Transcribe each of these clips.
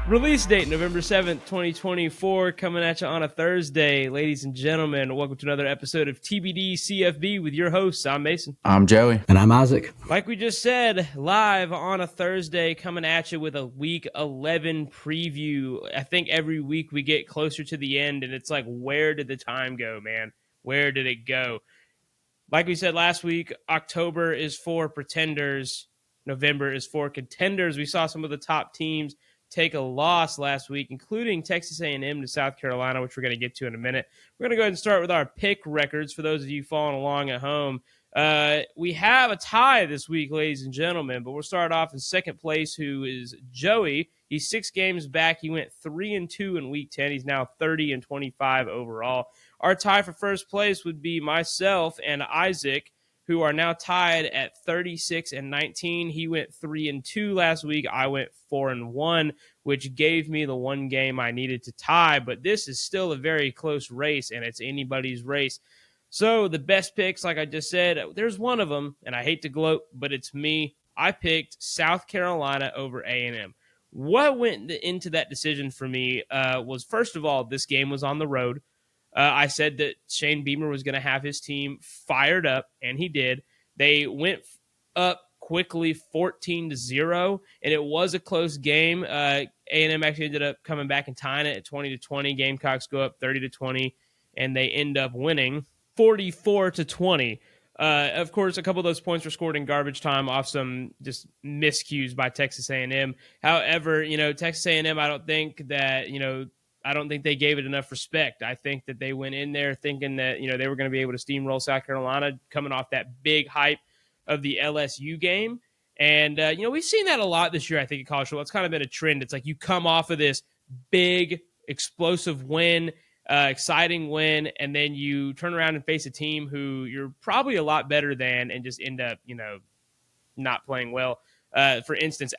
Release date, November 7th, 2024, coming at you on a Thursday. Ladies and gentlemen, welcome to another episode of TBD CFB with your hosts. I'm Mason. I'm Joey. And I'm Isaac. Like we just said, live on a Thursday, coming at you with a Week 11 preview. I think every week we get closer to the end, and it's like, where did the time go, man? Where did it go? Like we said last week, October is for pretenders. November is for contenders. We saw some of the top teams take a loss last week, including Texas A&M to South Carolina, which we're going to get to in a minute. We're going to go ahead and start with our pick records for those of you following along at home. We have a tie this week, ladies and gentlemen, but we'll start off in second place, who is Joey. He's 6 games back. He went 3-2 in Week 10. He's now 30-25 overall. Our tie for first place would be myself and Isaac, who are now tied at 36-19. He went 3-2 last week. I went 4-1, which gave me the one game I needed to tie. But this is still a very close race, and it's anybody's race. So the best picks, like I just said, there's one of them, and I hate to gloat, but it's me. I picked South Carolina over A&M. What went into that decision for me was, first of all, this game was on the road. I said that Shane Beamer was going to have his team fired up, and he did. They went up quickly 14-0, and it was a close game. A&M actually ended up coming back and tying it at 20-20. Gamecocks go up 30-20, and they end up winning 44-20. Of course, a couple of those points were scored in garbage time off some just miscues by Texas A&M. However, Texas A&M, I don't think they gave it enough respect. I think that they went in there thinking that, they were going to be able to steamroll South Carolina coming off that big hype of the LSU game. And, we've seen that a lot this year, I think, in college football. It's kind of been a trend. It's like you come off of this big, explosive win, exciting win, and then you turn around and face a team who you're probably a lot better than and just end up, not playing well. For instance,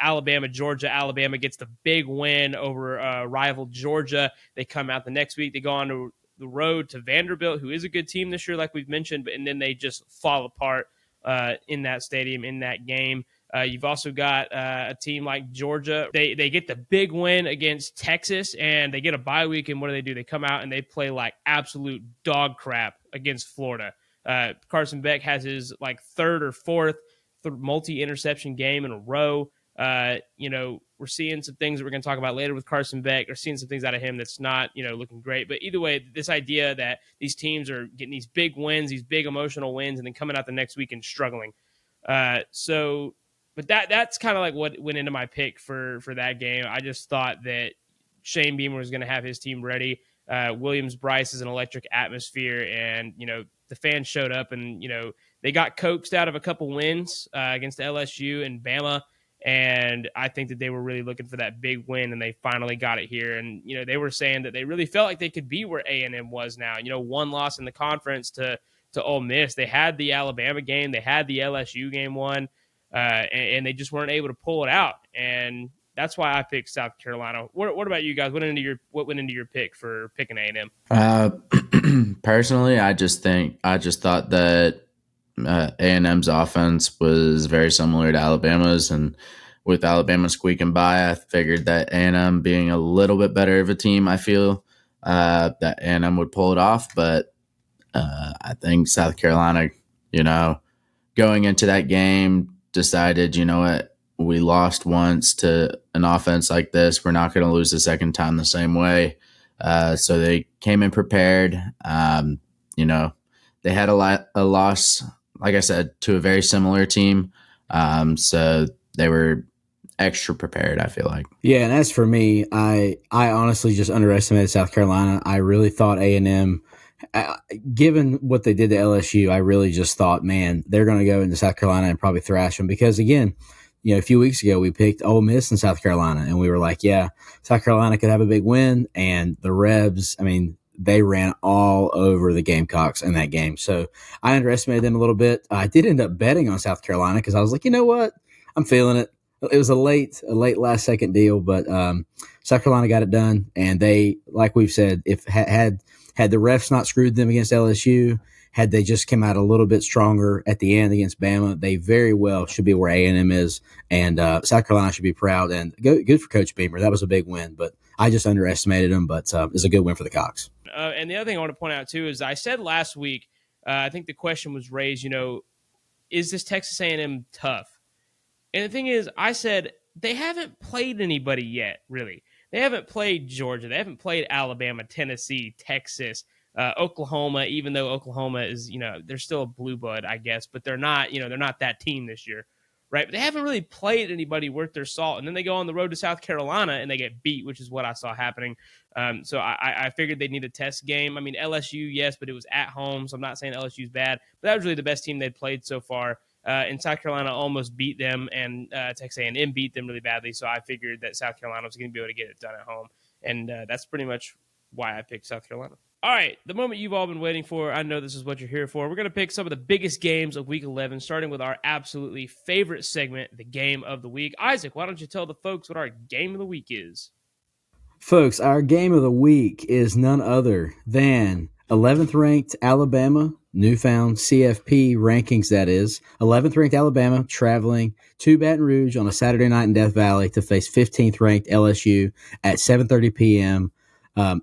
Georgia. Alabama gets the big win over rival Georgia. They come out the next week. They go on to the road to Vanderbilt, who is a good team this year, like we've mentioned, and then they just fall apart in that stadium, in that game. You've also got a team like Georgia. They get the big win against Texas, and they get a bye week, and what do? They come out and they play like absolute dog crap against Florida. Carson Beck has his third or fourth multi-interception game in a row. We're seeing some things that we're going to talk about later with Carson Beck. We're seeing some things out of him that's not, looking great. But either way, this idea that these teams are getting these big wins, these big emotional wins, and then coming out the next week and struggling. But that's kind of like what went into my pick for that game. I just thought that Shane Beamer was going to have his team ready. Williams-Brice is an electric atmosphere, and, the fans showed up, and, they got coaxed out of a couple wins against LSU and Bama, and I think that they were really looking for that big win, and they finally got it here. And, they were saying that they really felt like they could be where A&M was now. One loss in the conference to Ole Miss. They had the Alabama game. They had the LSU game won, and they just weren't able to pull it out. And that's why I picked South Carolina. What about you guys? What went into your pick for picking A&M? Personally, I just thought that A&M's offense was very similar to Alabama's, and with Alabama squeaking by, I figured that A&M being a little bit better of a team, I feel that A&M would pull it off. But I think South Carolina, going into that game, decided, what, we lost once to an offense like this. We're not going to lose the second time the same way. So they came in prepared. They had a loss, like I said, to a very similar team. So they were extra prepared, I feel like. Yeah, and as for me, I honestly just underestimated South Carolina. I really thought A&M, given what they did to LSU, I really just thought, man, they're going to go into South Carolina and probably thrash them. Because, again, a few weeks ago we picked Ole Miss in South Carolina, and we were like, yeah, South Carolina could have a big win. And the Rebs, they ran all over the Gamecocks in that game. So I underestimated them a little bit. I did end up betting on South Carolina because I was like, you know what? I'm feeling it. It was a late last second deal, but South Carolina got it done, and they, like we've said, if had the refs not screwed them against LSU, had they just come out a little bit stronger at the end against Bama, they very well should be where A&M is, and South Carolina should be proud. And good for Coach Beamer. That was a big win, but I just underestimated them. But it's a good win for the Cox. And the other thing I want to point out too is I said last week, I think the question was raised, is this Texas A&M tough? And the thing is, I said they haven't played anybody yet, really. They haven't played Georgia. They haven't played Alabama, Tennessee, Texas, Oklahoma, even though Oklahoma is, they're still a blue blood, I guess, but they're not that team this year, right? But they haven't really played anybody worth their salt. And then they go on the road to South Carolina and they get beat, which is what I saw happening. So I figured they'd need a test game. I mean, LSU, yes, but it was at home. So I'm not saying LSU's bad, but that was really the best team they'd played so far. And South Carolina almost beat them, and Texas A&M beat them really badly. So I figured that South Carolina was going to be able to get it done at home, and that's pretty much why I picked South Carolina. All right, the moment you've all been waiting for. I know this is what you're here for. We're going to pick some of the biggest games of Week 11, starting with our absolutely favorite segment, the Game of the Week. Isaac, why don't you tell the folks what our Game of the Week is? Folks, our Game of the Week is none other than 11th ranked Alabama, newfound CFP rankings, that is. 11th ranked Alabama traveling to Baton Rouge on a Saturday night in Death Valley to face 15th ranked LSU at 7:30 p.m.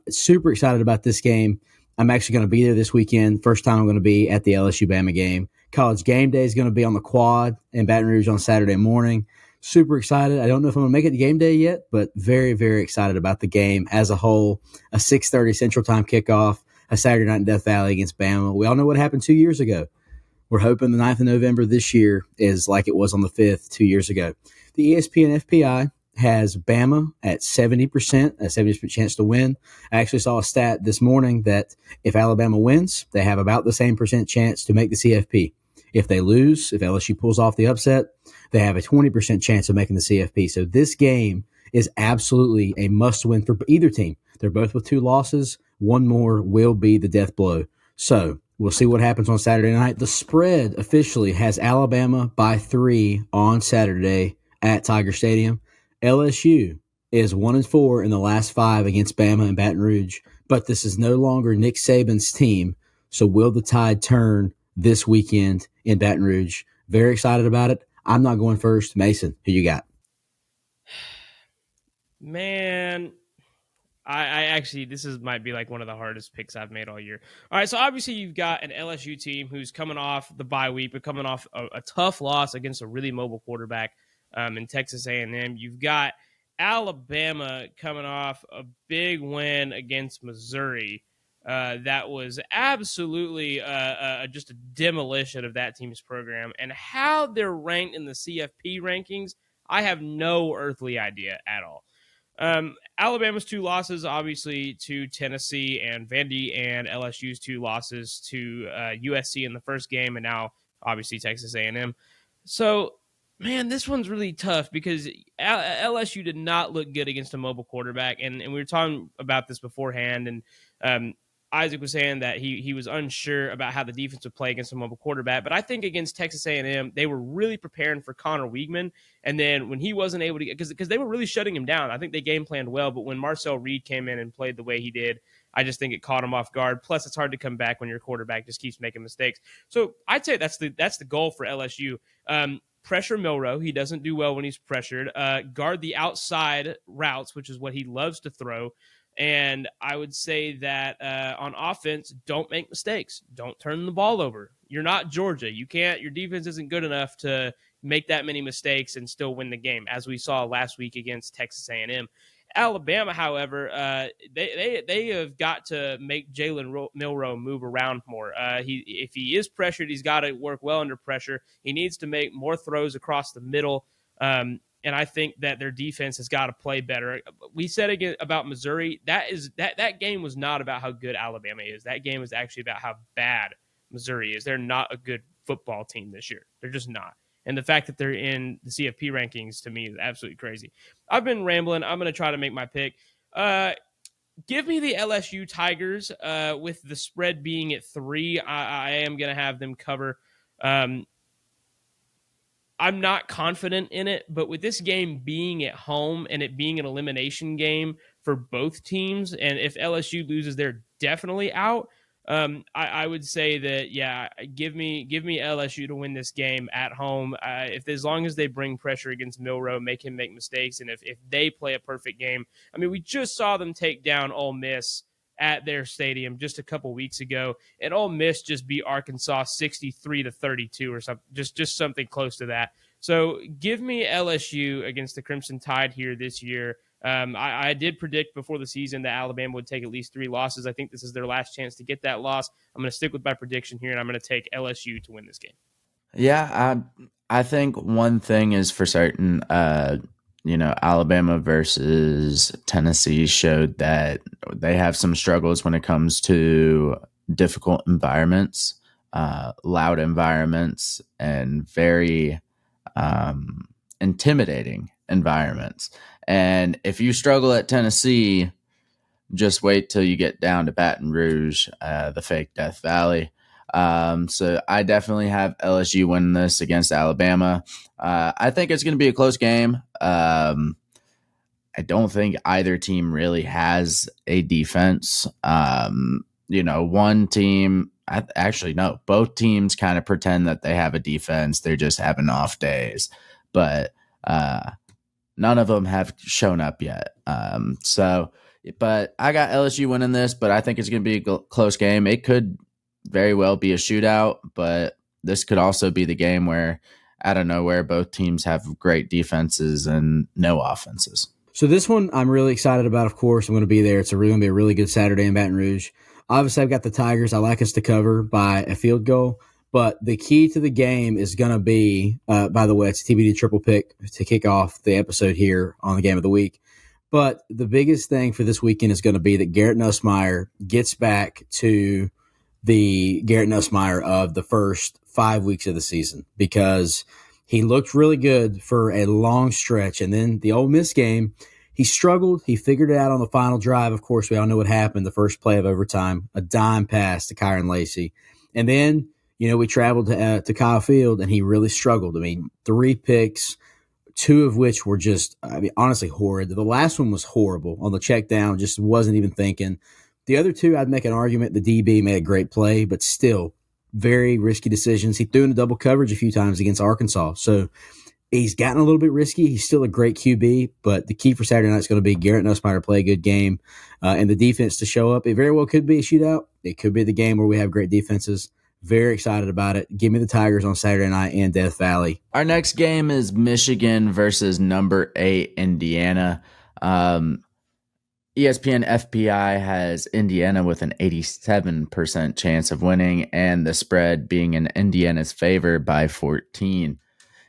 Super excited about this game. I'm actually going to be there this weekend. First time I'm going to be at the LSU Bama game. College game day is going to be on the quad in Baton Rouge on Saturday morning. Super excited. I don't know if I'm going to make it to game day yet, but very, very excited about the game as a whole. A 6:30 Central Time kickoff, a Saturday night in Death Valley against Bama. We all know what happened 2 years ago. We're hoping the 9th of November this year is like it was on the 5th 2 years ago. The ESPN FPI has Bama at 70%, a 70% chance to win. I actually saw a stat this morning that if Alabama wins, they have about the same percent chance to make the CFP. If they lose, if LSU pulls off the upset, they have a 20% chance of making the CFP. So this game is absolutely a must-win for either team. They're both with 2 losses. One more will be the death blow. So we'll see what happens on Saturday night. The spread officially has Alabama by 3 on Saturday at Tiger Stadium. LSU is 1-4 in the last 5 against Bama and Baton Rouge, but this is no longer Nick Saban's team. So will the tide turn this weekend in Baton Rouge? Very excited about it. I'm not going first. Mason, who you got? Man, I actually, might be like one of the hardest picks I've made all year. All right, so obviously you've got an LSU team who's coming off the bye week, but coming off a tough loss against a really mobile quarterback in Texas A&M. You've got Alabama coming off a big win against Missouri. That was absolutely just a demolition of that team's program. And how they're ranked in the CFP rankings, I have no earthly idea at all. Alabama's 2 losses, obviously, to Tennessee and Vandy, and LSU's 2 losses to USC in the first game, and now, obviously, Texas A&M. So, man, this one's really tough because LSU did not look good against a mobile quarterback, and we were talking about this beforehand, and Isaac was saying that he was unsure about how the defense would play against a mobile quarterback, but I think against Texas A&M, they were really preparing for Connor Weigman, and then when he wasn't able to get, because they were really shutting him down, I think they game planned well, but when Marcel Reed came in and played the way he did, I just think it caught him off guard. Plus, it's hard to come back when your quarterback just keeps making mistakes. So I'd say that's the goal for LSU. Pressure Milroe. He doesn't do well when he's pressured. Guard the outside routes, which is what he loves to throw. And I would say that on offense, don't make mistakes. Don't turn the ball over. You're not Georgia. You can't. Your defense isn't good enough to make that many mistakes and still win the game, as we saw last week against Texas A&M. Alabama, however, they have got to make Jalen Milroe move around more. If he is pressured, he's got to work well under pressure. He needs to make more throws across the middle. And I think that their defense has got to play better. We said again about Missouri, that game was not about how good Alabama is. That game was actually about how bad Missouri is. They're not a good football team this year. They're just not. And the fact that they're in the CFP rankings, to me, is absolutely crazy. I've been rambling. I'm going to try to make my pick. Give me the LSU Tigers with the spread being at 3. I am going to have them cover. I'm not confident in it, but with this game being at home and it being an elimination game for both teams, and if LSU loses, they're definitely out. I would say that give me LSU to win this game at home. If as long as they bring pressure against Milroe, make him make mistakes, and if they play a perfect game, I mean, we just saw them take down Ole Miss at their stadium just a couple weeks ago, and Ole Miss just beat Arkansas 63-32 or something, just something close to that. So give me LSU against the Crimson Tide here this year. I did predict before the season that Alabama would take at least 3 losses. I think this is their last chance to get that loss. I'm going to stick with my prediction here, and I'm going to take LSU to win this game. Yeah, I think one thing is for certain. Alabama versus Tennessee showed that they have some struggles when it comes to difficult environments, loud environments, and very intimidating environments. And if you struggle at Tennessee, just wait till you get down to Baton Rouge, the fake Death Valley. So I definitely have LSU winning this against Alabama. I think it's going to be a close game. I don't think either team really has a defense. One team, no, both teams kind of pretend that they have a defense. They're just having off days, but none of them have shown up yet. But I got LSU winning this, but I think it's going to be a close game. It could very well be a shootout, but this could also be the game where out of nowhere both teams have great defenses and no offenses. So this one I'm really excited about, of course. I'm going to be there. It's going to be a really good Saturday in Baton Rouge. Obviously, I've got the Tigers. I like us to cover by a field goal. But the key to the game is going to be, by the way, it's a TBD triple pick to kick off the episode here on the Game of the Week. But the biggest thing for this weekend is going to be that Garrett Nussmeier gets back to the Garrett Nussmeier of the first 5 weeks of the season, because he looked really good for a long stretch. And then the Ole Miss game, he struggled. He figured it out on the final drive. Of course, we all know what happened. The first play of overtime, a dime pass to Kyron Lacey. And then, we traveled to Kyle Field, and he really struggled. I mean, 3 picks, 2 of which were just, honestly horrid. The last one was horrible on the check down, just wasn't even thinking. The other 2, I'd make an argument. The DB made a great play, but still very risky decisions. He threw in a double coverage a few times against Arkansas. So he's gotten a little bit risky. He's still a great QB, but the key for Saturday night is going to be Garrett Nussmeier to play a good game and the defense to show up. It very well could be a shootout. It could be the game where we have great defenses. Very excited about it. Give me the Tigers on Saturday night in Death Valley. Our next game is Michigan versus number 8 Indiana. ESPN FPI has Indiana with an 87% chance of winning, and the spread being in Indiana's favor by 14.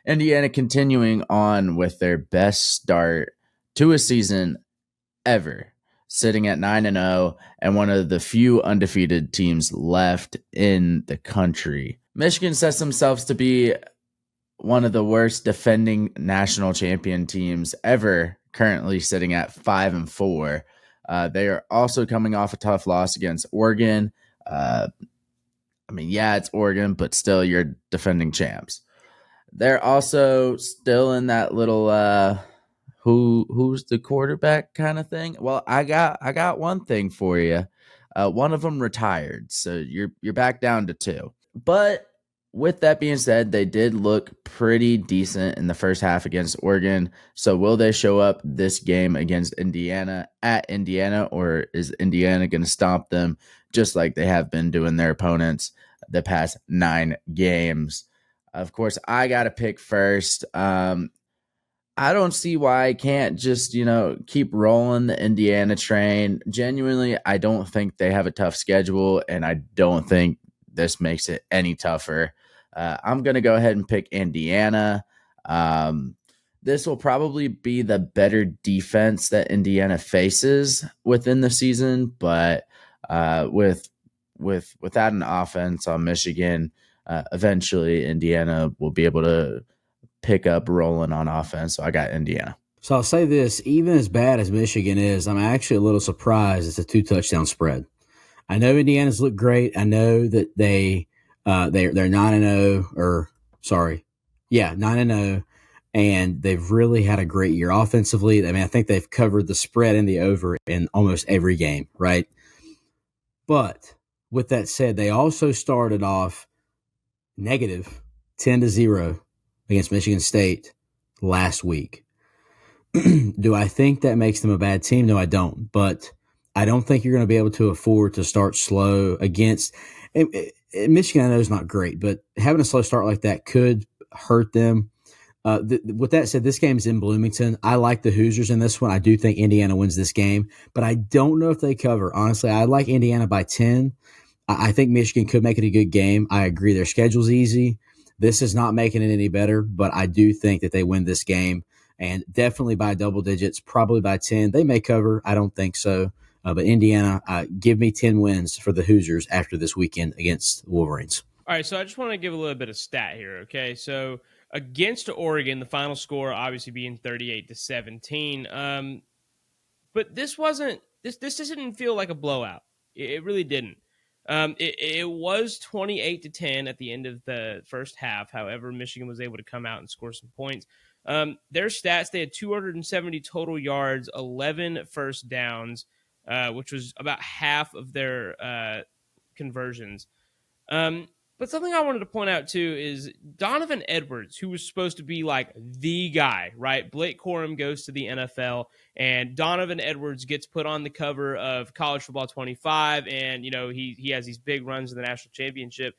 Indiana continuing on with their best start to a season ever, sitting at 9-0 and one of the few undefeated teams left in the country. Michigan sets themselves to be one of the worst defending national champion teams ever, currently sitting at 5-4. They are also coming off a tough loss against Oregon. It's Oregon, but still you're defending champs. They're also still in that little who's the quarterback kind of thing. Well, I got one thing for you. One of them retired, so you're back down to 2. But with that being said, they did look pretty decent in the first half against Oregon. So will they show up this game against Indiana at Indiana, or is Indiana going to stomp them just like they have been doing their opponents the past 9 games? Of course, I got to pick first. I don't see why I can't just, keep rolling the Indiana train. Genuinely, I don't think they have a tough schedule, and I don't think this makes it any tougher. I'm going to go ahead and pick Indiana. This will probably be the better defense that Indiana faces within the season, but without an offense on Michigan, eventually Indiana will be able to pick up rolling on offense. So I got Indiana. So I'll say this, even as bad as Michigan is, I'm actually a little surprised it's a 2-touchdown spread. I know Indiana's look great. I know that they're 9-0, or sorry. Yeah, 9-0, and they've really had a great year offensively. I mean, I think they've covered the spread and the over in almost every game, right? But with that said, they also started off negative 10-0 against Michigan State last week. Do I think that makes them a bad team? No, I don't. But I don't think you're going to be able to afford to start slow against. Michigan, I know is not great, but having a slow start like that could hurt them. With that said, this game is in Bloomington. I like the Hoosiers in this one. I do think Indiana wins this game, but I don't know if they cover. Honestly, I like Indiana by 10. I think Michigan could make it a good game. I agree their schedule's easy. This is not making it any better, but I do think that they win this game, and definitely by double digits, probably by 10. They may cover. I don't think so. But Indiana, give me 10 wins for the Hoosiers after this weekend against the Wolverines. All right, so I just want to give a little bit of stat here, okay? So against Oregon, the final score obviously being 38-17. But this didn't feel like a blowout. It really didn't. It was 28-10 at the end of the first half. However, Michigan was able to come out and score some points. Their stats, they had 270 total yards, 11 first downs, which was about half of their conversions. But something I wanted to point out too is Donovan Edwards, who was supposed to be like the guy, right? Blake Corum goes to the NFL, and Donovan Edwards gets put on the cover of College Football 25, and he has these big runs in the national championship.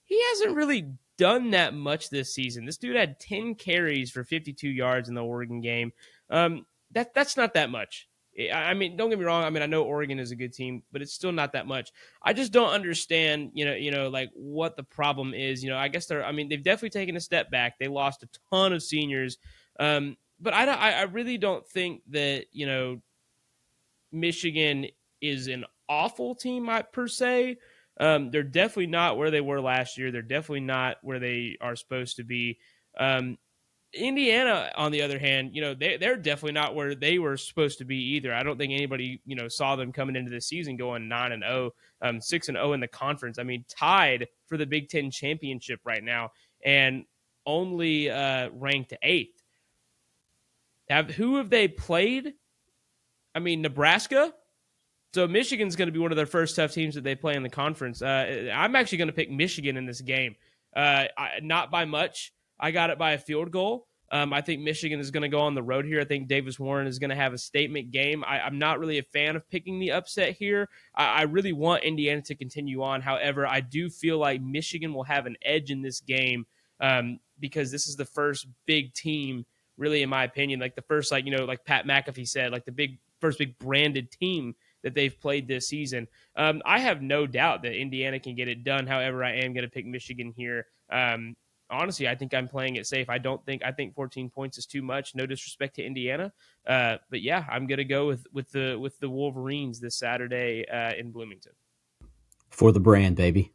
He hasn't really done that much this season. This dude had 10 carries for 52 yards in the Oregon game. That's not that much. I mean, don't get me wrong. I mean, I know Oregon is a good team, but it's still not that much. I just don't understand, like what the problem is. I guess they've definitely taken a step back. They lost a ton of seniors. But I really don't think that, Michigan is an awful team per se. They're definitely not where they were last year. They're definitely not where they are supposed to be. Indiana, on the other hand, they're definitely not where they were supposed to be either. I don't think anybody, saw them coming into the season going 9-0, 6-0 in the conference. I mean, tied for the Big Ten championship right now, and only ranked 8th. Who have they played? I mean, Nebraska. So Michigan's going to be one of their first tough teams that they play in the conference. I'm actually going to pick Michigan in this game. Not by much. I got it by a field goal. I think Michigan is going to go on the road here. I think Davis Warren is going to have a statement game. I'm not really a fan of picking the upset here. I really want Indiana to continue on. However, I do feel like Michigan will have an edge in this game because this is the first big team, really, in my opinion, like the first, like Pat McAfee said, like the first big branded team that they've played this season. I have no doubt that Indiana can get it done. However, I am going to pick Michigan here. Honestly, I think I'm playing it safe. I think 14 points is too much. No disrespect to Indiana, but yeah, I'm going to go with the Wolverines this Saturday in Bloomington. For the brand, baby.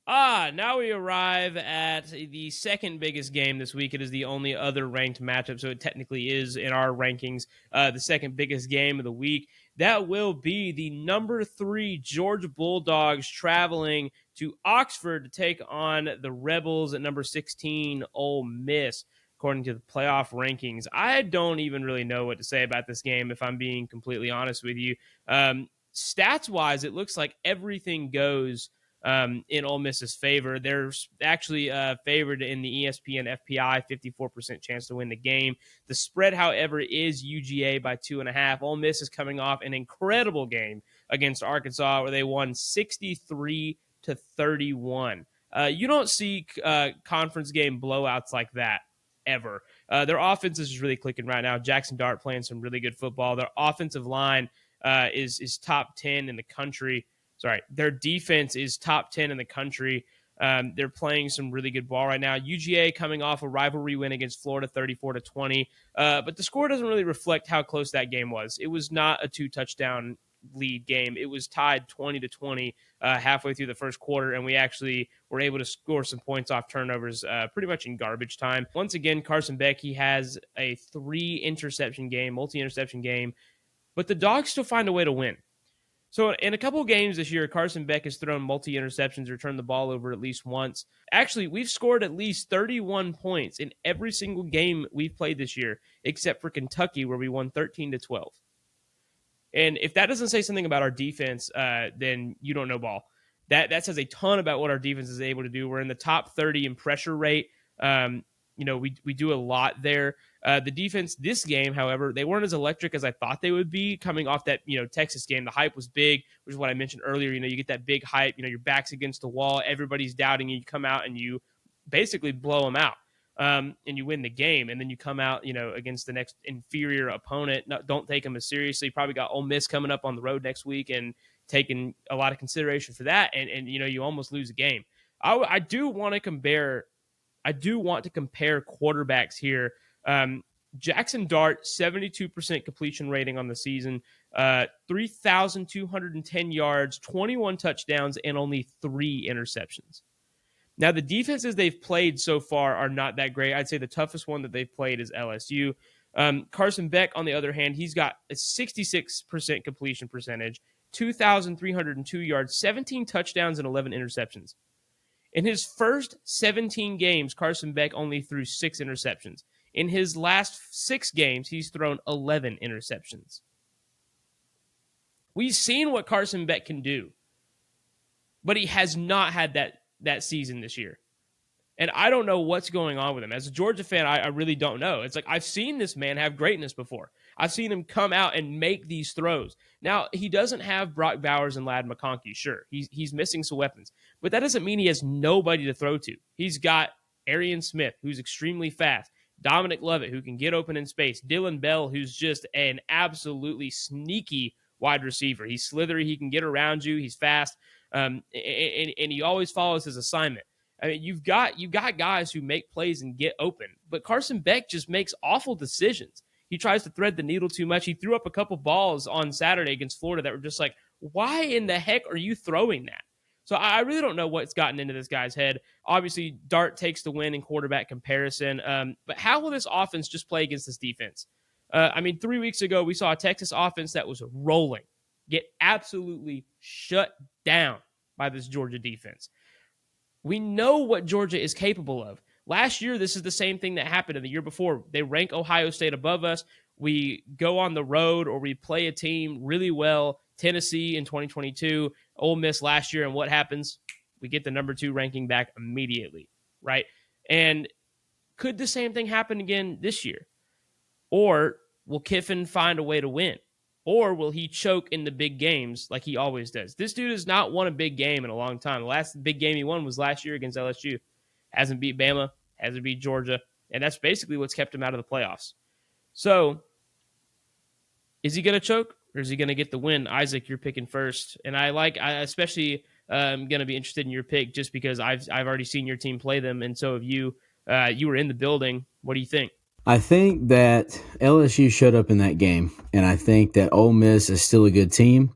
Now we arrive at the second biggest game this week. It is the only other ranked matchup, so it technically is in our rankings the second biggest game of the week. That will be the number 3 Georgia Bulldogs traveling to Oxford to take on the Rebels at number 16 Ole Miss, according to the playoff rankings. I don't even really know what to say about this game, if I'm being completely honest with you. Stats-wise, it looks like everything goes in Ole Miss's favor. They're actually favored in the ESPN FPI, 54% chance to win the game. The spread, however, is UGA by 2.5. Ole Miss is coming off an incredible game against Arkansas where they won 63-31. You don't see conference game blowouts like that ever. Their offense is really clicking right now. Jackson Dart playing some really good football. Their offensive line is top 10 in the country. Their defense is top 10 in the country. They're playing some really good ball right now. UGA coming off a rivalry win against Florida, 34-20. But the score doesn't really reflect how close that game was. It was not a 2-touchdown lead game. It was tied 20-20 halfway through the first quarter, and we actually were able to score some points off turnovers pretty much in garbage time. Once again, Carson Beck, he has a multi-interception game, but the Dogs still find a way to win. So in a couple of games this year, Carson Beck has thrown multi-interceptions or turned the ball over at least once. Actually, we've scored at least 31 points in every single game we've played this year, except for Kentucky, where we won 13-12. And if that doesn't say something about our defense, then you don't know ball. That says a ton about what our defense is able to do. We're in the top 30 in pressure rate. We do a lot there. The defense this game, however, they weren't as electric as I thought they would be coming off that, Texas game. The hype was big, which is what I mentioned earlier. You get that big hype, your back's against the wall. Everybody's doubting you. You come out and you basically blow them out. And you win the game, and then you come out, against the next inferior opponent. No, don't take them as seriously. Probably got Ole Miss coming up on the road next week and taking a lot of consideration for that. And you almost lose a game. I do want to compare quarterbacks here. Jackson Dart, 72% completion rating on the season, 3,210 yards, 21 touchdowns, and only 3 interceptions. Now, the defenses they've played so far are not that great. I'd say the toughest one that they've played is LSU. Carson Beck, on the other hand, he's got a 66% completion percentage, 2,302 yards, 17 touchdowns, and 11 interceptions. In his first 17 games, Carson Beck only threw 6 interceptions. In his last 6 games, he's thrown 11 interceptions. We've seen what Carson Beck can do, but he has not had that season this year. And I don't know what's going on with him. As a Georgia fan, I really don't know. It's like I've seen this man have greatness before. I've seen him come out and make these throws. Now, he doesn't have Brock Bowers and Ladd McConkey, sure. He's missing some weapons. But that doesn't mean he has nobody to throw to. He's got Arian Smith, who's extremely fast. Dominic Lovett, who can get open in space. Dylan Bell, who's just an absolutely sneaky wide receiver. He's slithery. He can get around you. He's fast. And he always follows his assignment. I mean, you've got guys who make plays and get open, but Carson Beck just makes awful decisions. He tries to thread the needle too much. He threw up a couple balls on Saturday against Florida that were just like, why in the heck are you throwing that? So I really don't know what's gotten into this guy's head. Obviously, Dart takes the win in quarterback comparison, but how will this offense just play against this defense? 3 weeks ago, we saw a Texas offense that was rolling, get absolutely shut down by this Georgia defense. We know what Georgia is capable of. Last year, this is the same thing that happened in the year before. They rank Ohio State above us. We go on the road or we play a team really well. Tennessee in 2022, Ole Miss last year, and what happens? We get the number 2 ranking back immediately, right? And could the same thing happen again this year? Or will Kiffin find a way to win? Or will he choke in the big games like he always does? This dude has not won a big game in a long time. The last big game he won was last year against LSU. Hasn't beat Bama, hasn't beat Georgia, and that's basically what's kept him out of the playoffs. So, is he going to choke or is he going to get the win? Isaac, you're picking first, and I especially going to be interested in your pick just because I've already seen your team play them, and so have you. You were in the building. What do you think? I think that LSU showed up in that game, and I think that Ole Miss is still a good team,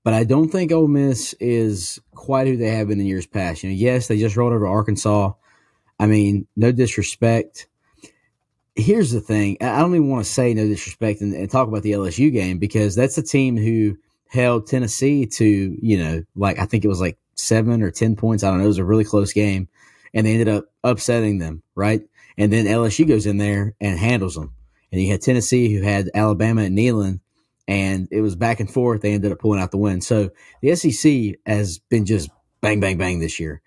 but I don't think Ole Miss is quite who they have been in years past. Yes, they just rolled over Arkansas. I mean, no disrespect. Here's the thing. I don't even want to say no disrespect and talk about the LSU game because that's a team who held Tennessee to, I think it was like 7 or 10 points. I don't know. It was a really close game, and they ended up upsetting them, right? And then LSU goes in there and handles them. And you had Tennessee who had Alabama and Neyland, and it was back and forth. They ended up pulling out the win. So the SEC has been just bang, bang, bang this year.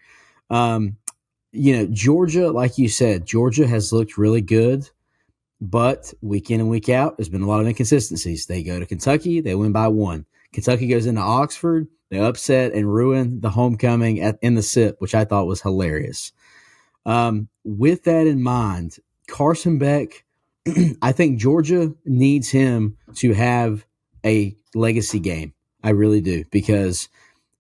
Georgia, like you said, Georgia has looked really good, but week in and week out, there's been a lot of inconsistencies. They go to Kentucky, they win by 1. Kentucky goes into Oxford, they upset and ruin the homecoming in the SIP, which I thought was hilarious. With that in mind, Carson Beck, I think Georgia needs him to have a legacy game. I really do, because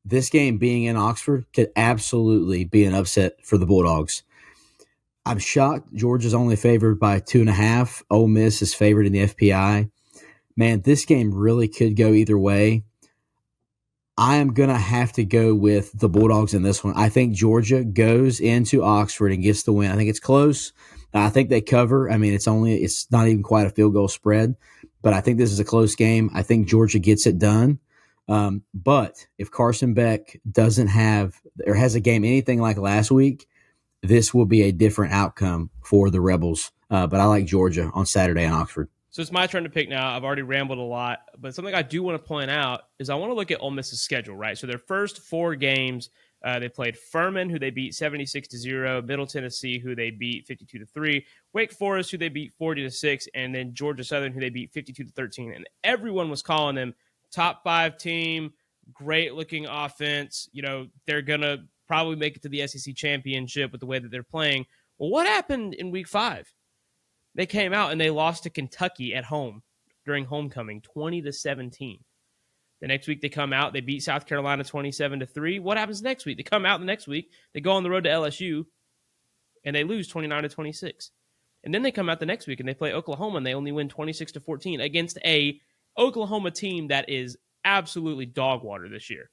this game being in Oxford could absolutely be an upset for the Bulldogs. I'm shocked Georgia's only favored by 2.5. Ole Miss is favored in the FPI. Man, this game really could go either way. I am going to have to go with the Bulldogs in this one. I think Georgia goes into Oxford and gets the win. I think it's close. I think they cover. I mean, it's not even quite a field goal spread, but I think this is a close game. I think Georgia gets it done. But if Carson Beck doesn't have or has a game anything like last week, this will be a different outcome for the Rebels. But I like Georgia on Saturday in Oxford. So it's my turn to pick now. I've already rambled a lot, but something I do want to point out is I want to look at Ole Miss's schedule, right? So their first 4 games, they played Furman, who they beat 76-0, Middle Tennessee, who they beat 52-3, Wake Forest, who they beat 40-6, and then Georgia Southern, who they beat 52-13. And everyone was calling them top 5 team, great looking offense. You know, they're going to probably make it to the SEC championship with the way that they're playing. Well, what happened in week 5? They came out and they lost to Kentucky at home during homecoming, 20-17. The next week they come out, they beat South Carolina 27-3. What happens next week? They come out the next week, they go on the road to LSU, and they lose 29-26. And then they come out the next week and they play Oklahoma and they only win 26-14 against a Oklahoma team that is absolutely dog water this year.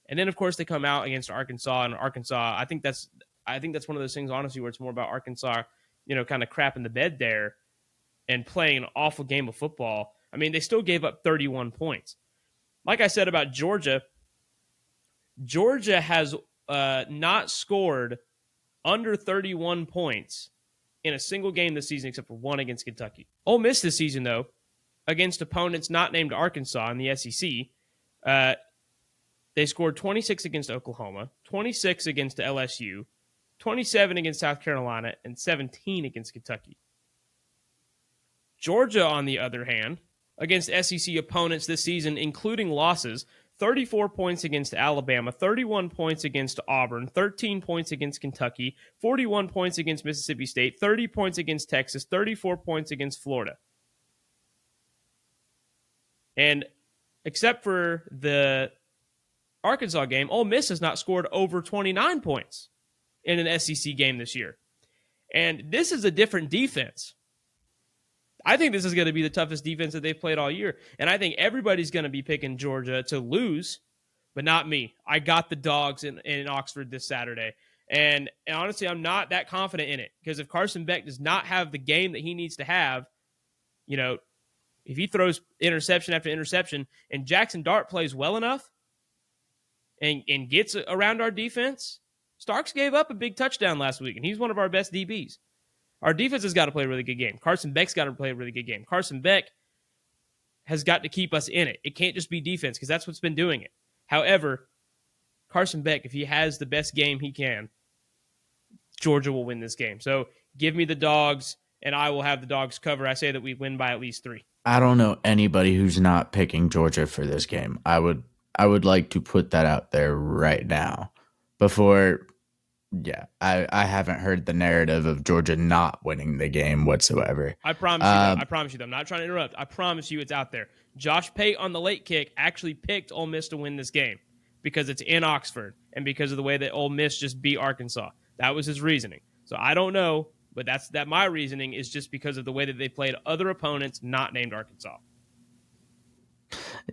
And then of course they come out against Arkansas, and Arkansas, I think that's one of those things, honestly, where it's more about Arkansas, you know, kind of crapping the bed there and playing an awful game of football. I mean, they still gave up 31 points. Like I said about Georgia, Georgia has not scored under 31 points in a single game this season except for one against Kentucky. Ole Miss this season, though, against opponents not named Arkansas in the SEC, they scored 26 against Oklahoma, 26 against LSU, 27 against South Carolina, and 17 against Kentucky. Georgia, on the other hand, against SEC opponents this season, including losses, 34 points against Alabama, 31 points against Auburn, 13 points against Kentucky, 41 points against Mississippi State, 30 points against Texas, 34 points against Florida. And except for the Arkansas game, Ole Miss has not scored over 29 points in an SEC game this year. And this is a different defense. I think this is going to be the toughest defense that they've played all year. And I think everybody's going to be picking Georgia to lose, but not me. I got the dogs in Oxford this Saturday. And honestly, I'm not that confident in it, because if Carson Beck does not have the game that he needs to have, you know, if he throws interception after interception and Jackson Dart plays well enough and gets around our defense, Starks gave up a big touchdown last week, and he's one of our best DBs. Our defense has got to play a really good game. Carson Beck's got to play a really good game. Carson Beck has got to keep us in it. It can't just be defense, because that's what's been doing it. However, Carson Beck, if he has the best game he can, Georgia will win this game. So give me the dogs, and I will have the dogs cover. I say that we win by at least 3. I don't know anybody who's not picking Georgia for this game. I would like to put that out there right now. Before, yeah, I haven't heard the narrative of Georgia not winning the game whatsoever. I promise you that. I promise you that. I'm not trying to interrupt. I promise you it's out there. Josh Pate on the late kick actually picked Ole Miss to win this game because it's in Oxford and because of the way that Ole Miss just beat Arkansas. That was his reasoning. So I don't know, but my reasoning is just because of the way that they played other opponents not named Arkansas.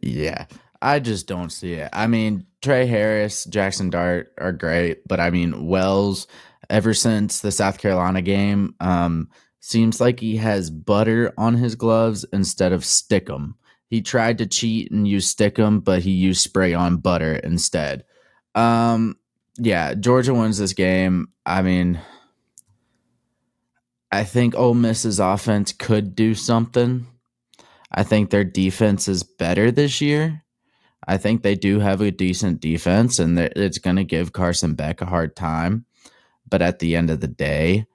Yeah, I just don't see it. I mean, Trey Harris, Jackson Dart are great, but I mean, Wells, ever since the South Carolina game, seems like he has butter on his gloves instead of stickum. He tried to cheat and use stickum, but he used spray on butter instead. Yeah, Georgia wins this game. I mean, I think Ole Miss's offense could do something. I think their defense is better this year. I think they do have a decent defense, and it's going to give Carson Beck a hard time. But at the end of the day,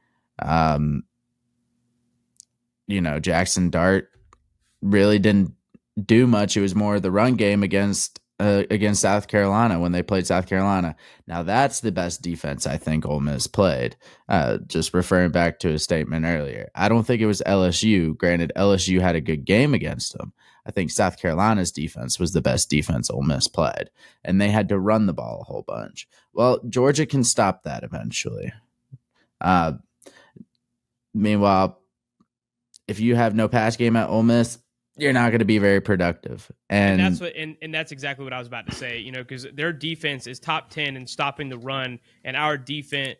Jackson Dart really didn't do much. It was more the run game against South Carolina when they played South Carolina. Now that's the best defense I think Ole Miss played. Just referring back to a statement earlier, I don't think it was LSU. Granted, LSU had a good game against them. I think South Carolina's defense was the best defense Ole Miss played, and they had to run the ball a whole bunch. Well, Georgia can stop that eventually. Meanwhile, if you have no pass game at Ole Miss, you're not going to be very productive. And that's exactly what I was about to say, because their defense is top 10 in stopping the run, and our defense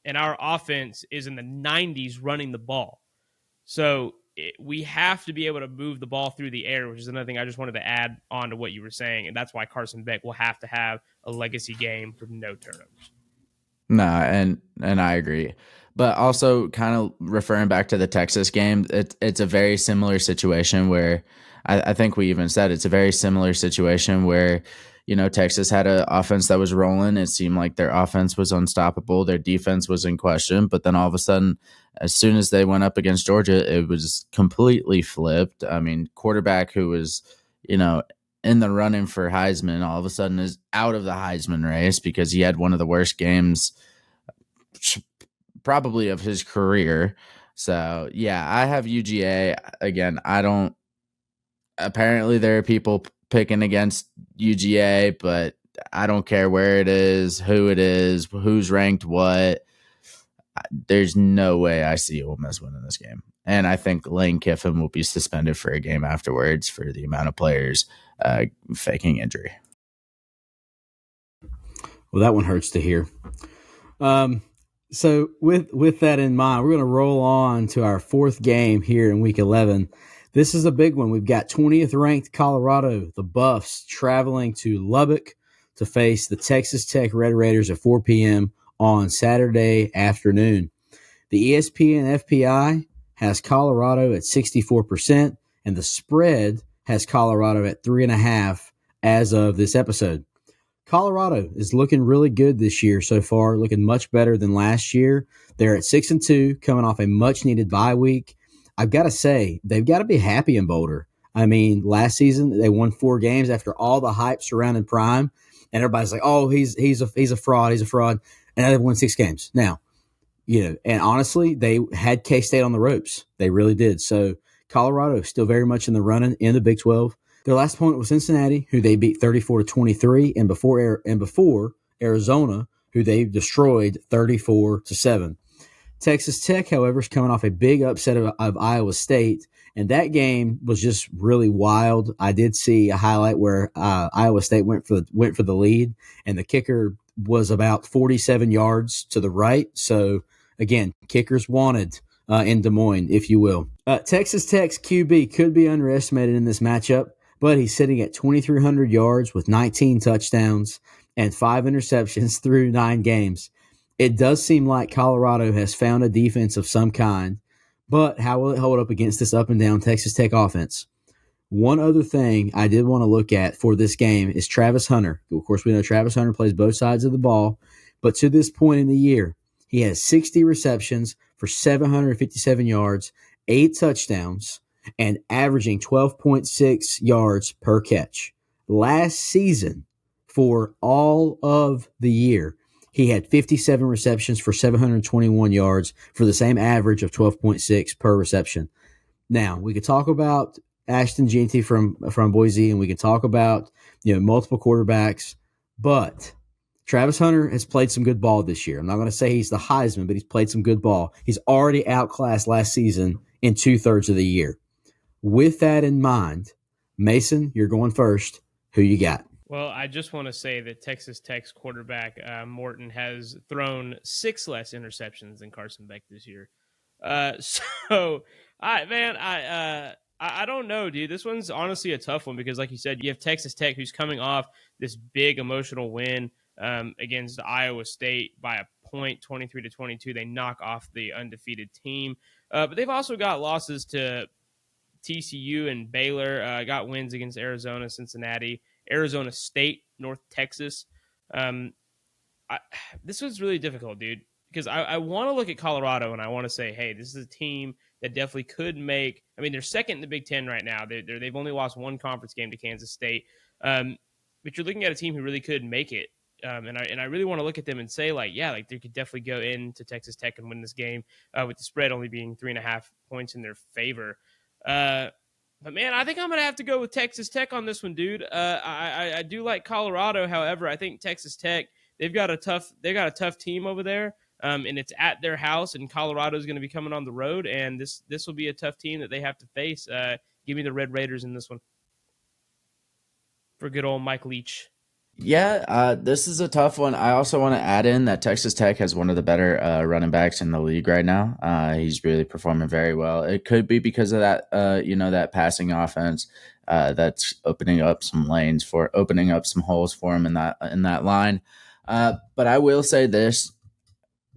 and our offense is in the 90s running the ball. So we have to be able to move the ball through the air, which is another thing I just wanted to add on to what you were saying. And that's why Carson Beck will have to have a legacy game with no turnovers. Nah, and I agree. But also kind of referring back to the Texas game, it's a very similar situation where I think we even said it's a very similar situation where, Texas had an offense that was rolling. It seemed like their offense was unstoppable. Their defense was in question. But then all of a sudden, as soon as they went up against Georgia, it was completely flipped. I mean, quarterback who was, in the running for Heisman all of a sudden is out of the Heisman race because he had one of the worst games probably of his career. So, yeah, I have UGA. Again, I don't – apparently there are people picking against UGA, but I don't care where it is, who's ranked what. There's no way I see Ole Miss winning this game. And I think Lane Kiffin will be suspended for a game afterwards for the amount of players faking injury. Well, that one hurts to hear. So with that in mind, we're going to roll on to our fourth game here in Week 11. This is a big one. We've got 20th ranked Colorado, the Buffs, traveling to Lubbock to face the Texas Tech Red Raiders at 4 p.m. on Saturday afternoon. The ESPN FPI has Colorado at 64%, and the spread has Colorado at 3.5 as of this episode. Colorado is looking really good this year so far, looking much better than last year. They're at 6-2, coming off a much-needed bye week. I've got to say, they've got to be happy in Boulder. I mean, last season they won 4 games after all the hype surrounding Prime, and everybody's like, "Oh, he's a fraud, and they've won 6 games now." And honestly, they had K-State on the ropes. They really did. So Colorado still very much in the running in the Big 12. Their last opponent was Cincinnati, who they beat 34-23, and before Arizona, who they destroyed 34-7. Texas Tech, however, is coming off a big upset of Iowa State, and that game was just really wild. I did see a highlight where Iowa State went for the lead, and the kicker was about 47 yards to the right. So again, kickers wanted in Des Moines, if you will. Texas Tech's QB could be underestimated in this matchup, but he's sitting at 2,300 yards with 19 touchdowns and 5 interceptions through 9 games. It does seem like Colorado has found a defense of some kind, but how will it hold up against this up and down Texas Tech offense? One other thing I did want to look at for this game is Travis Hunter. Of course, we know Travis Hunter plays both sides of the ball, but to this point in the year, he has 60 receptions for 757 yards, 8 touchdowns, and averaging 12.6 yards per catch. Last season, for all of the year, he had 57 receptions for 721 yards for the same average of 12.6 per reception. Now, we could talk about Ashton Jeanty from Boise, and we can talk about multiple quarterbacks, but Travis Hunter has played some good ball this year. I'm not going to say he's the Heisman, but he's played some good ball. He's already outclassed last season in 2/3 of the year. With that in mind, Mason, you're going first. Who you got? Well, I just want to say that Texas Tech's quarterback, Morton, has thrown 6 less interceptions than Carson Beck this year. I don't know, dude. This one's honestly a tough one because, like you said, you have Texas Tech who's coming off this big emotional win against Iowa State by a point, 23-22. They knock off the undefeated team. But they've also got losses to TCU and Baylor, got wins against Arizona, Cincinnati, Arizona State, North Texas. This was really difficult, dude, because I want to look at Colorado and I want to say, hey, this is a team that definitely could make. I mean, they're second in the Big Ten right now. They've only lost 1 conference game to Kansas State, but you're looking at a team who really could make it. And I really want to look at them and say, they could definitely go into Texas Tech and win this game with the spread only being 3.5 points in their favor. But man, I think I'm gonna have to go with Texas Tech on this one, dude. I do like Colorado, however, I think Texas Tech they've got a tough team over there, and it's at their house, and Colorado's going to be coming on the road, and this will be a tough team that they have to face. Give me the Red Raiders in this one for good old Mike Leach. Yeah, this is a tough one. I also want to add in that Texas Tech has one of the better running backs in the league right now. He's really performing very well. It could be because of that, that passing offense that's opening up some opening up some holes for him in that line. But I will say this: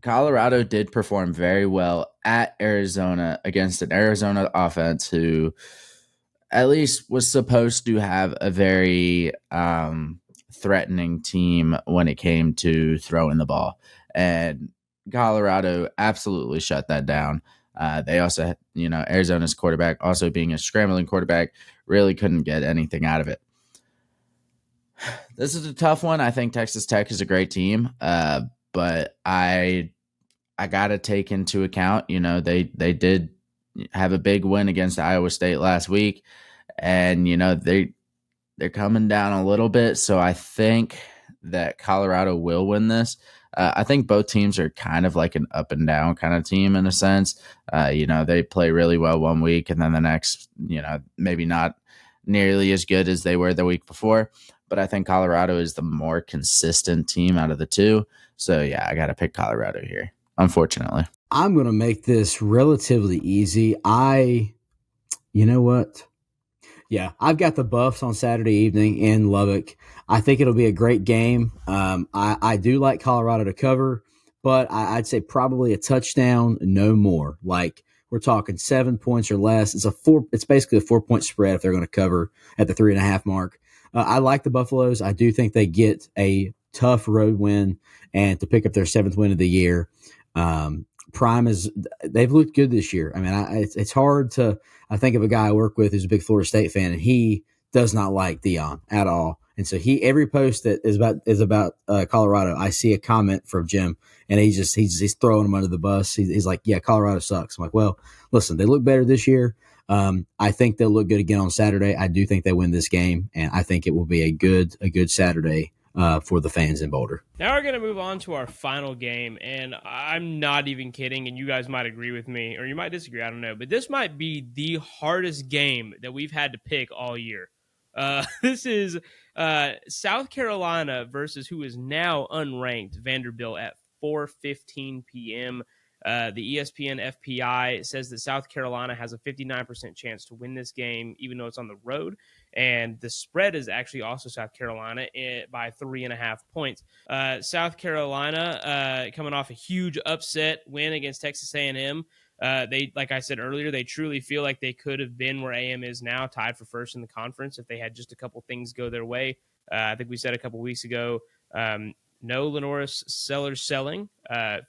Colorado did perform very well at Arizona against an Arizona offense who at least was supposed to have a very threatening team when it came to throwing the ball. And Colorado absolutely shut that down. They also, Arizona's quarterback, also being a scrambling quarterback, really couldn't get anything out of it. This is a tough one. I think Texas Tech is a great team, but I got to take into account, they did have a big win against Iowa State last week, and they're coming down a little bit. So I think that Colorado will win this. I think both teams are kind of like an up and down kind of team in a sense. They play really well one week, and then the next, maybe not nearly as good as they were the week before. But I think Colorado is the more consistent team out of the two. So yeah, I got to pick Colorado here, unfortunately. I'm going to make this relatively easy. You know what? Yeah, I've got the Buffs on Saturday evening in Lubbock. I think it'll be a great game. I do like Colorado to cover, but I'd say probably a touchdown, no more. Like we're talking 7 points or less. It's basically a 4-point spread if they're going to cover at the 3.5 mark. I like the Buffaloes. I do think they get a tough road win and to pick up their 7th win of the year. They've looked good this year. I mean, it's hard to. I think of a guy I work with who's a big Florida State fan, and he does not like Deion at all. And so every post that is about Colorado, I see a comment from Jim, and he's throwing him under the bus. He's like, "Yeah, Colorado sucks." I'm like, "Well, listen, they look better this year. I think they'll look good again on Saturday. I do think they win this game, and I think it will be a good Saturday for the fans in Boulder." Now we're going to move on to our final game, and I'm not even kidding, and you guys might agree with me, or you might disagree, I don't know, but this might be the hardest game that we've had to pick all year. This is South Carolina versus who is now unranked Vanderbilt at 4:15 p.m. The ESPN FPI says that South Carolina has a 59% chance to win this game, even though it's on the road. And the spread is actually also South Carolina by 3.5 points. South Carolina coming off a huge upset win against Texas A&M. They, like I said earlier, they truly feel like they could have been where AM is now, tied for first in the conference if they had just a couple things go their way. I think we said a couple weeks ago, no Lenoris Sellers selling,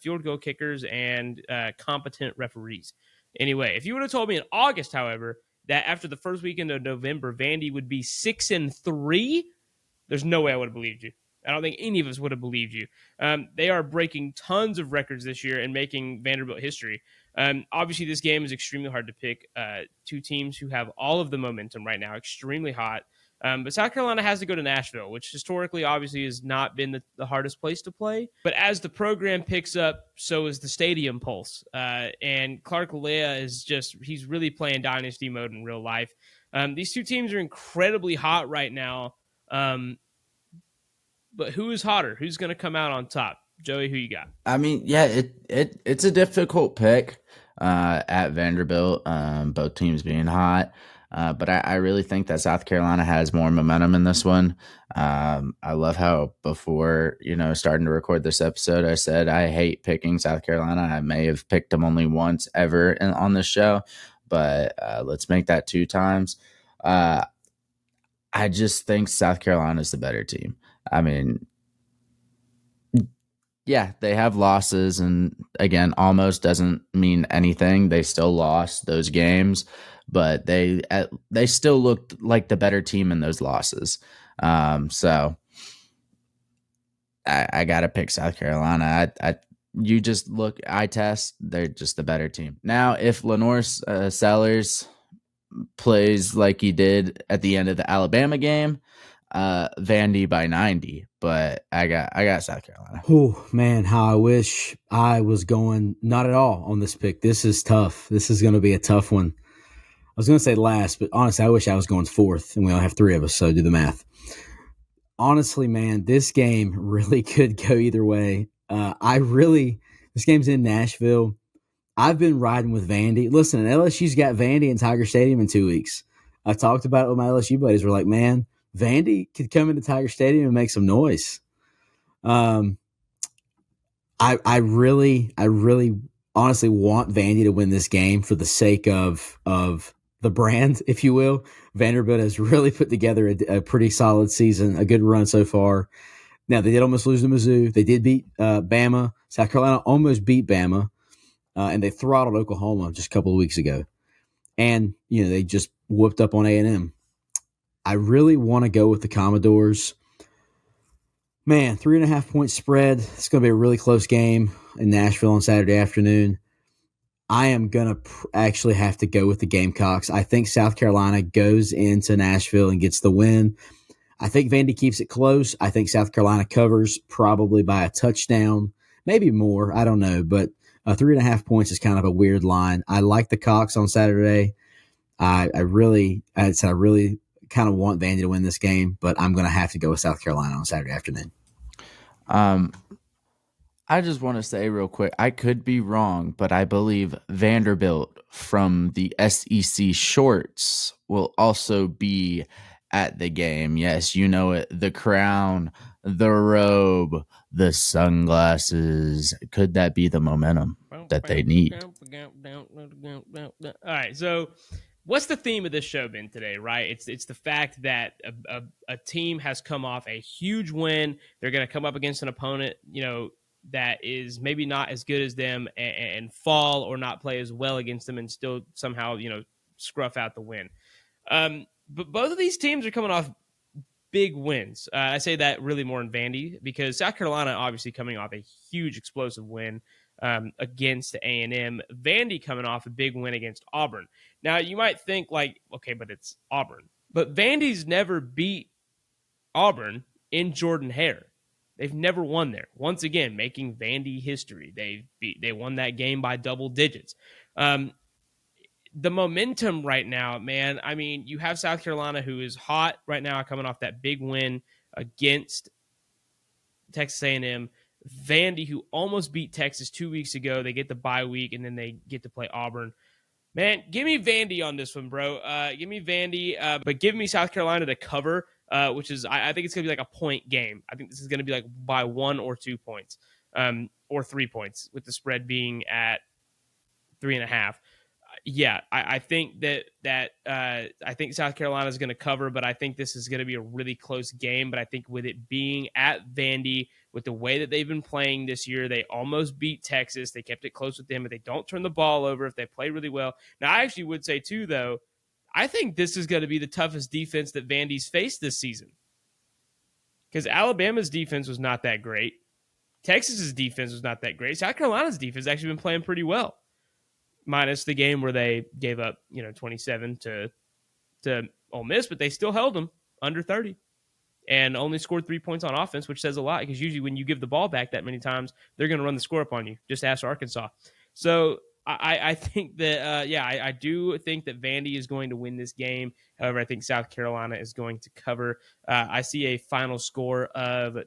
field goal kickers, and competent referees. Anyway, if you would have told me in August, however, that after the first weekend of November, Vandy would be 6-3, there's no way I would have believed you. I don't think any of us would have believed you. They are breaking tons of records this year and making Vanderbilt history. Obviously, this game is extremely hard to pick. Two teams who have all of the momentum right now, extremely hot. But South Carolina has to go to Nashville, which historically obviously has not been the hardest place to play. But as the program picks up, so is the stadium pulse. And Clark Lea he's really playing dynasty mode in real life. These two teams are incredibly hot right now. But who is hotter? Who's going to come out on top? Joey, who you got? I mean, yeah, it's a difficult pick at Vanderbilt, both teams being hot. But I really think that South Carolina has more momentum in this one. I love how before, starting to record this episode, I said I hate picking South Carolina. I may have picked them only once ever on this show, but let's make that 2 times. I just think South Carolina is the better team. I mean, yeah, they have losses, and again, almost doesn't mean anything. They still lost those games, but they still looked like the better team in those losses. So I got to pick South Carolina. You just look, eye test, they're just the better team. Now, if Lenoris Sellers plays like he did at the end of the Alabama game, Vandy by 90, but I got South Carolina. Oh man, how I wish I was going not at all on this pick. This is tough. This is going to be a tough one. I was going to say last, but honestly, I wish I was going 4th, and we only have 3 of us, so do the math. honestly, man, this game really could go either way. This game's in Nashville. I've been riding with Vandy. Listen, LSU's got Vandy in Tiger Stadium in 2 weeks. I talked about it with my LSU buddies. We're like, man, Vandy could come into Tiger Stadium and make some noise. Um, I really honestly want Vandy to win this game for the sake of the brand, if you will. Vanderbilt has really put together a pretty solid season, a good run so far. Now, they did almost lose to Mizzou. They did beat Bama. South Carolina almost beat Bama, and they throttled Oklahoma just a couple of weeks ago. And, they just whooped up on A&M. I really want to go with the Commodores. Man, 3.5-point spread. It's going to be a really close game in Nashville on Saturday afternoon. I am going to actually have to go with the Gamecocks. I think South Carolina goes into Nashville and gets the win. I think Vandy keeps it close. I think South Carolina covers probably by a touchdown, maybe more. I don't know, but 3.5 points is kind of a weird line. I like the Cox on Saturday. I really kind of want Vandy to win this game, but I'm going to have to go with South Carolina on Saturday afternoon. I just want to say real quick, I could be wrong, but I believe Vanderbilt from the SEC shorts will also be at the game. Yes, you know it. The crown, the robe, the sunglasses. Could that be the momentum that they need? All right, so what's the theme of this show been today, right? It's the fact that a team has come off a huge win. They're going to come up against an opponent, that is maybe not as good as them and fall or not play as well against them and still somehow, scruff out the win. But both of these teams are coming off big wins. I say that really more in Vandy because South Carolina obviously coming off a huge explosive win against A&M. Vandy coming off a big win against Auburn. Now, you might think okay, but it's Auburn. But Vandy's never beat Auburn in Jordan-Hare. They've never won there. Once again, making Vandy history. They won that game by double digits. The momentum right now, man, I mean, you have South Carolina who is hot right now coming off that big win against Texas A&M. Vandy, who almost beat Texas 2 weeks ago. They get the bye week, and then they get to play Auburn. Man, give me Vandy on this one, bro. Give me Vandy, but give me South Carolina to cover, which is, I think it's going to be like a point game. I think this is going to be like by 1 or 2 points, or 3 points, with the spread being at 3.5. Yeah, I think that I think South Carolina is going to cover, but I think this is going to be a really close game. But I think with it being at Vandy, with the way that they've been playing this year, they almost beat Texas. They kept it close with them, but they don't turn the ball over if they play really well. Now, I actually would say too, though, I think this is going to be the toughest defense that Vandy's faced this season, because Alabama's defense was not that great. Texas's defense was not that great. South Carolina's defense has actually been playing pretty well, minus the game where they gave up, 27 to Ole Miss, but they still held them under 30 and only scored 3 points on offense, which says a lot, because usually when you give the ball back that many times, they're going to run the score up on you. Just ask Arkansas. So I think that, I do think that Vandy is going to win this game. However, I think South Carolina is going to cover. I see a final score of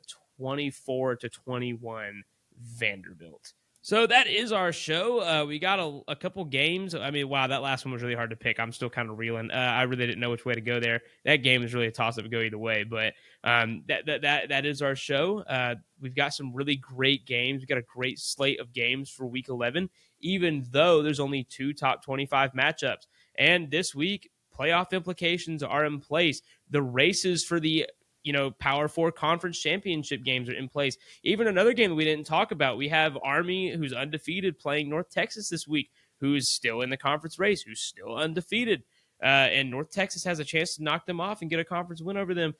24-21 Vanderbilt. So that is our show. We got a couple games. I mean, wow, that last one was really hard to pick. I'm still kind of reeling. I really didn't know which way to go there. That game is really a toss-up, go either way. But that is our show. We've got some really great games. We've got a great slate of games for Week 11, even though there's only 2 top 25 matchups. And this week, playoff implications are in place. The races for the Power 4 conference championship games are in place. Even another game that we didn't talk about, we have Army, who's undefeated, playing North Texas this week, who's still in the conference race, who's still undefeated. And North Texas has a chance to knock them off and get a conference win over them.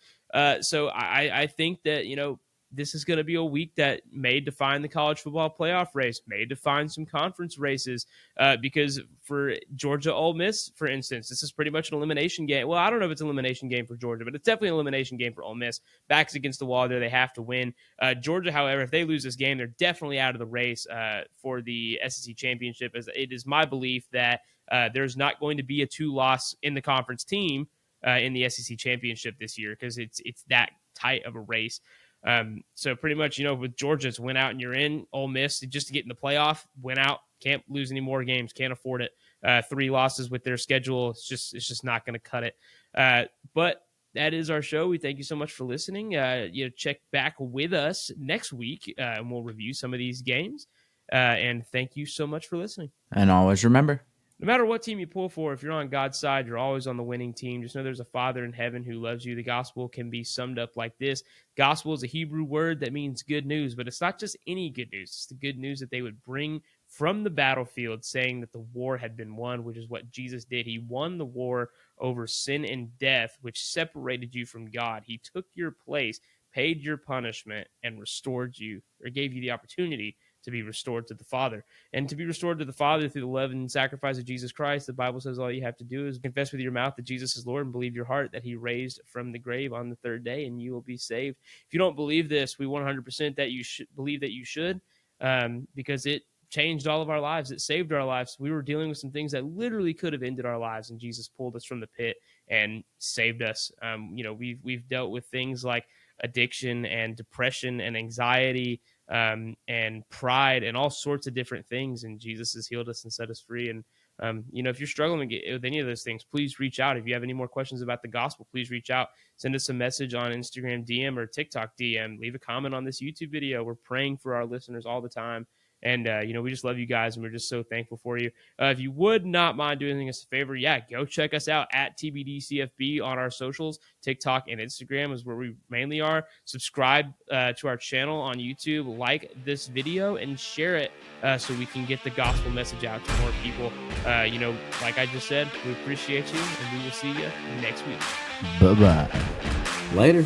So I think that, this is going to be a week that may define the college football playoff race, may define some conference races, because for Georgia Ole Miss, for instance, this is pretty much an elimination game. Well, I don't know if it's an elimination game for Georgia, but it's definitely an elimination game for Ole Miss. Backs against the wall there. They have to win. Georgia, however, if they lose this game, they're definitely out of the race for the SEC championship. As it is my belief that there's not going to be a 2-loss in the conference team in the SEC championship this year, because it's that tight of a race. So pretty much, with Georgia, it's win out and you're in. Ole Miss, just to get in the playoff, win out, can't lose any more games, can't afford it. 3 losses with their schedule, it's just not going to cut it. But that is our show. We thank you so much for listening. Check back with us next week, and we'll review some of these games. And thank you so much for listening. And always remember, no matter what team you pull for, if you're on God's side, you're always on the winning team. Just know there's a Father in heaven who loves you. The gospel can be summed up like this. Gospel is a Hebrew word that means good news, but it's not just any good news. It's the good news that they would bring from the battlefield, saying that the war had been won, which is what Jesus did. He won the war over sin and death, which separated you from God. He took your place, paid your punishment, and restored you, or gave you the opportunity to be restored to the Father. And to be restored to the Father through the love and sacrifice of Jesus Christ, the Bible says all you have to do is confess with your mouth that Jesus is Lord and believe your heart that he raised from the grave on the 3rd day, and you will be saved. If you don't believe this, we 100% that you should believe that you should, because it changed all of our lives. It saved our lives. We were dealing with some things that literally could have ended our lives, and Jesus pulled us from the pit and saved us. We've dealt with things like addiction and depression and anxiety, and pride and all sorts of different things. And Jesus has healed us and set us free. And, if you're struggling with any of those things, please reach out. If you have any more questions about the gospel, please reach out. Send us a message on Instagram DM or TikTok DM. Leave a comment on this YouTube video. We're praying for our listeners all the time. And, we just love you guys, and we're just so thankful for you. If you would not mind doing us a favor, go check us out at TBD CFB on our socials. TikTok and Instagram is where we mainly are. Subscribe to our channel on YouTube, like this video, and share it so we can get the gospel message out to more people. Like I just said, we appreciate you, and we will see you next week. Bye-bye. Later.